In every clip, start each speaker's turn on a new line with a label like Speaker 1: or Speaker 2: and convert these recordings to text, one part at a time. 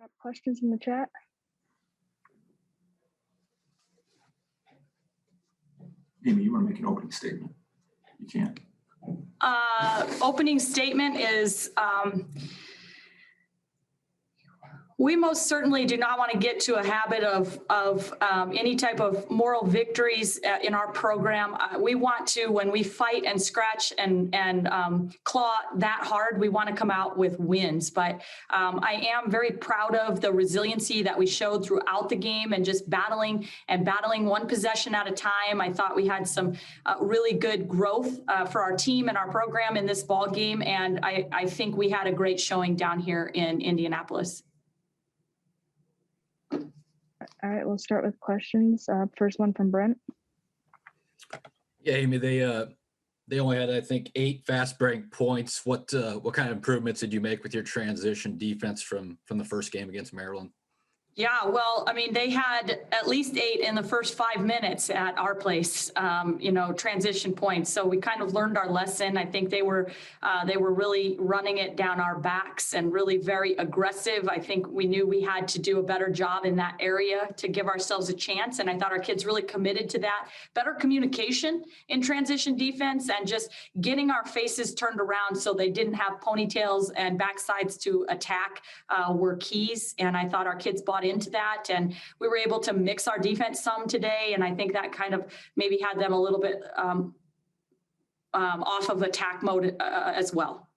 Speaker 1: Got questions in the chat?
Speaker 2: Amy, you want to make an opening statement? You can.
Speaker 3: Opening statement is we most certainly do not want to get to a habit of any type of moral victories in our program. We want to, when we fight and scratch and claw that hard, we want to come out with wins. But I am very proud of the resiliency that we showed throughout the game and just battling one possession at a time. I thought we had some really good growth for our team and our program in this ball game. And I think we had a great showing down here in Indianapolis.
Speaker 1: All right, we'll start with questions. First one from Brent.
Speaker 4: Yeah, Amy, they only had, I think, 8 fast break points. What kind of improvements did you make with your transition defense from the first game against Maryland?
Speaker 3: Yeah, well, I mean, they had at least 8 in the first 5 minutes at our place, transition points. So we kind of learned our lesson. I think they were really running it down our backs and really very aggressive. I think we knew we had to do a better job in that area to give ourselves a chance. And I thought our kids really committed to that. Better communication in transition defense and just getting our faces turned around so they didn't have ponytails and backsides to attack were keys. And I thought our kids bought into that, and we were able to mix our defense some today, and I think that kind of maybe had them a little bit off of attack mode as well.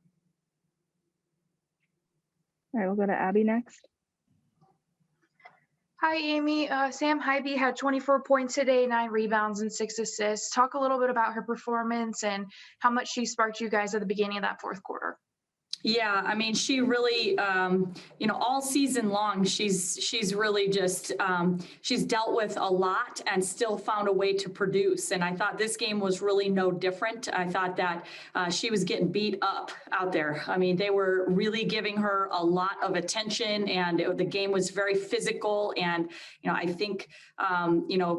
Speaker 1: All right, we'll go to Abby next.
Speaker 5: Hi, Amy. Sam Highbee had 24 points today, 9 rebounds and 6 assists. Talk a little bit about her performance and how much she sparked you guys at the beginning of that fourth quarter.
Speaker 3: Yeah, I mean, she really, all season long, she's really just, she's dealt with a lot and still found a way to produce. And I thought this game was really no different. I thought that she was getting beat up out there. I mean, they were really giving her a lot of attention, and the game was very physical. And, I think,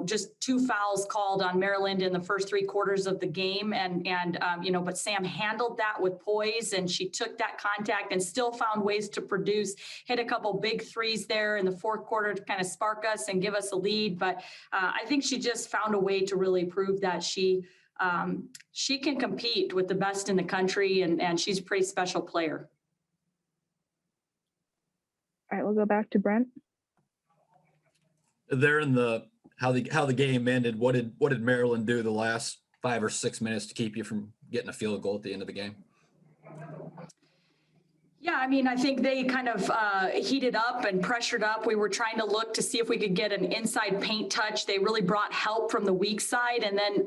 Speaker 3: just 2 fouls called on Maryland in the first 3 quarters of the game. But Sam handled that with poise, and she took that contact and still found ways to produce, hit a couple big threes there in the fourth quarter to kind of spark us and give us a lead. But I think she just found a way to really prove that she can compete with the best in the country, and she's a pretty special player.
Speaker 1: All right, we'll go back to Brent.
Speaker 4: There in how the game ended, what did Maryland do the last 5 or 6 minutes to keep you from getting a field goal at the end of the game?
Speaker 3: Yeah, I mean, I think they kind of heated up and pressured up. We were trying to look to see if we could get an inside paint touch. They really brought help from the weak side. And then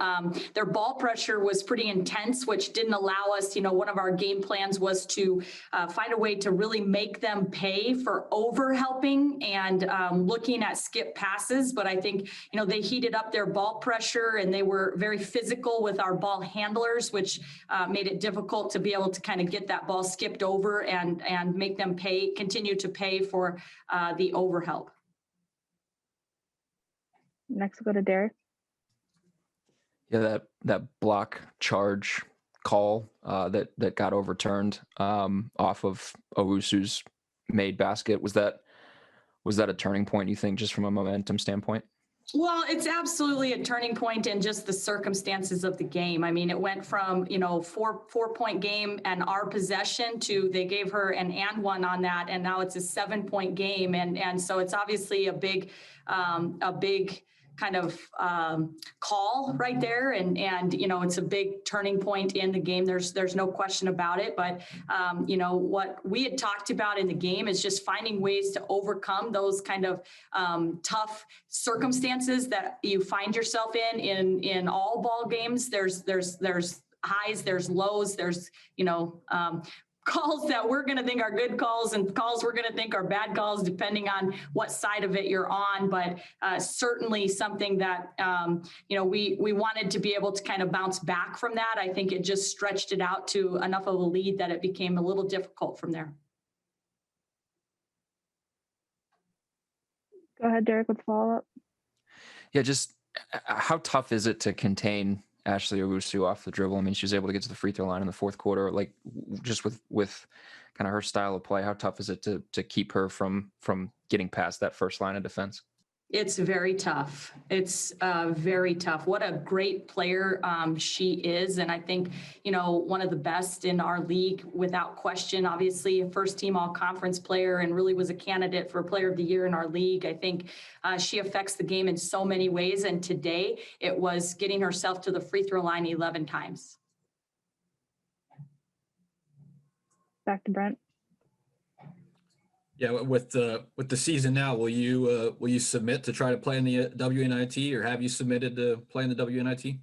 Speaker 3: their ball pressure was pretty intense, which didn't allow us, one of our game plans was to find a way to really make them pay for over helping and looking at skip passes. But I think, they heated up their ball pressure, and they were very physical with our ball handlers, which made it difficult to be able to kind of get that ball skipped over and make them continue to pay for the overhelp.
Speaker 1: Next, we'll go to Derek.
Speaker 6: Yeah, that block charge call that got overturned off of Owusu's made basket. Was that a turning point, you think, just from a momentum standpoint?
Speaker 3: Well, it's absolutely a turning point in just the circumstances of the game. I mean, it went from, 4-point game and our possession to they gave her an and one on that. And now it's a 7-point game. And so it's obviously a big kind of call right there. And it's a big turning point in the game. There's no question about it. But, what we had talked about in the game is just finding ways to overcome those kind of tough circumstances that you find yourself in all ball games. There's highs, there's lows, there's, calls that we're going to think are good calls and calls we're going to think are bad calls, depending on what side of it you're on. But certainly something that, we wanted to be able to kind of bounce back from that. I think it just stretched it out to enough of a lead that it became a little difficult from there.
Speaker 1: Go ahead, Derek, with follow-up.
Speaker 6: Yeah, just how tough is it to contain Ashley Owusu off the dribble. I mean, she was able to get to the free throw line in the fourth quarter. Like just with kind of her style of play, how tough is it to keep her from getting past that first line of defense?
Speaker 3: It's very tough. It's very tough. What a great player she is. And I think, one of the best in our league without question, obviously a first team all conference player and really was a candidate for player of the year in our league. I think she affects the game in so many ways. And today it was getting herself to the free throw line 11 times.
Speaker 1: Back to Brent.
Speaker 4: Yeah, with the season now, will you submit to try to play in the WNIT, or have you submitted to play in the WNIT?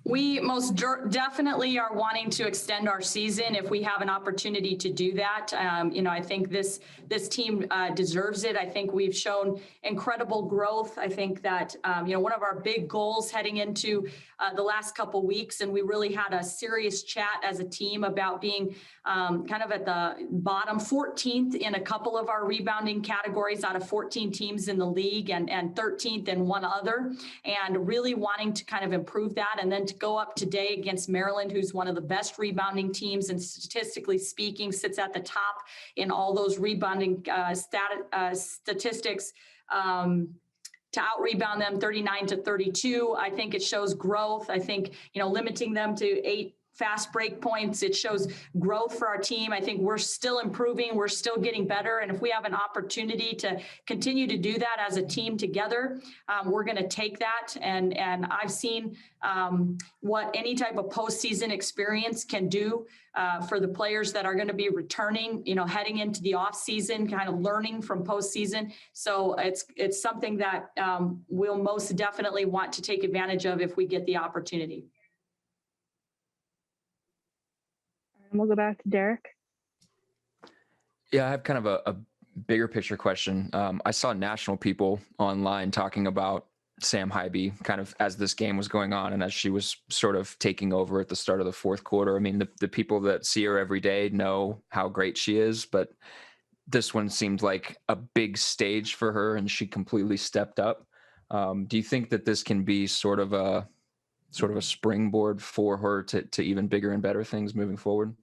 Speaker 3: We most definitely are wanting to extend our season if we have an opportunity to do that. I think this team deserves it. I think we've shown incredible growth. I think that, one of our big goals heading into the last couple weeks, and we really had a serious chat as a team about being kind of at the bottom 14th in a couple of our rebounding categories out of 14 teams in the league and 13th in one other, and really wanting to kind of improve that. And then to go up today against Maryland, who's one of the best rebounding teams and statistically speaking sits at the top in all those rebounding statistics, to out rebound them 39-32. I think it shows growth. I think, limiting them to 8 fast break points, it shows growth for our team. I think we're still improving. We're still getting better. And if we have an opportunity to continue to do that as a team together, we're going to take that. And I've seen what any type of postseason experience can do for the players that are going to be returning, heading into the off season, kind of learning from postseason. So it's something that we'll most definitely want to take advantage of if we get the opportunity.
Speaker 1: And we'll go back to Derek.
Speaker 6: Yeah, I have kind of a bigger picture question. I saw national people online talking about Sam Highbee kind of as this game was going on and as she was sort of taking over at the start of the fourth quarter. I mean, the people that see her every day know how great she is, but this one seemed like a big stage for her and she completely stepped up. Do you think that this can be sort of a springboard for her to even bigger and better things moving forward?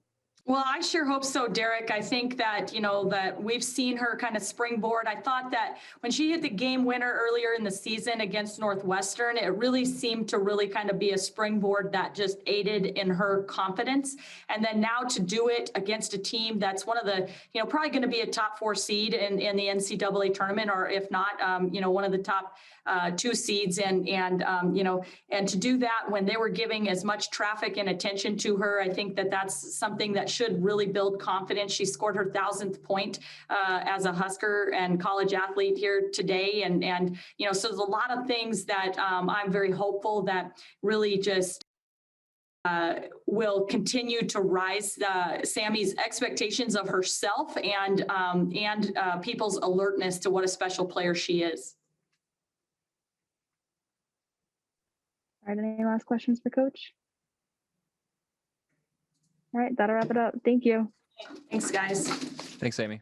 Speaker 3: Well, I sure hope so, Derek. I think that, that we've seen her kind of springboard. I thought that when she hit the game winner earlier in the season against Northwestern, it really seemed to really kind of be a springboard that just aided in her confidence. And then now to do it against a team that's one of the, probably going to be a top 4 seed in the NCAA tournament, or if not, one of the top 2 seeds. And to do that when they were giving as much traffic and attention to her, I think that that's something that should really build confidence. She scored her 1,000th point as a Husker and college athlete here today. And so there's a lot of things that I'm very hopeful that really just will continue to rise Sammy's expectations of herself and people's alertness to what a special player she is.
Speaker 1: All right, any last questions for Coach? All right, that'll wrap it up. Thank you.
Speaker 3: Thanks, guys.
Speaker 6: Thanks, Amy.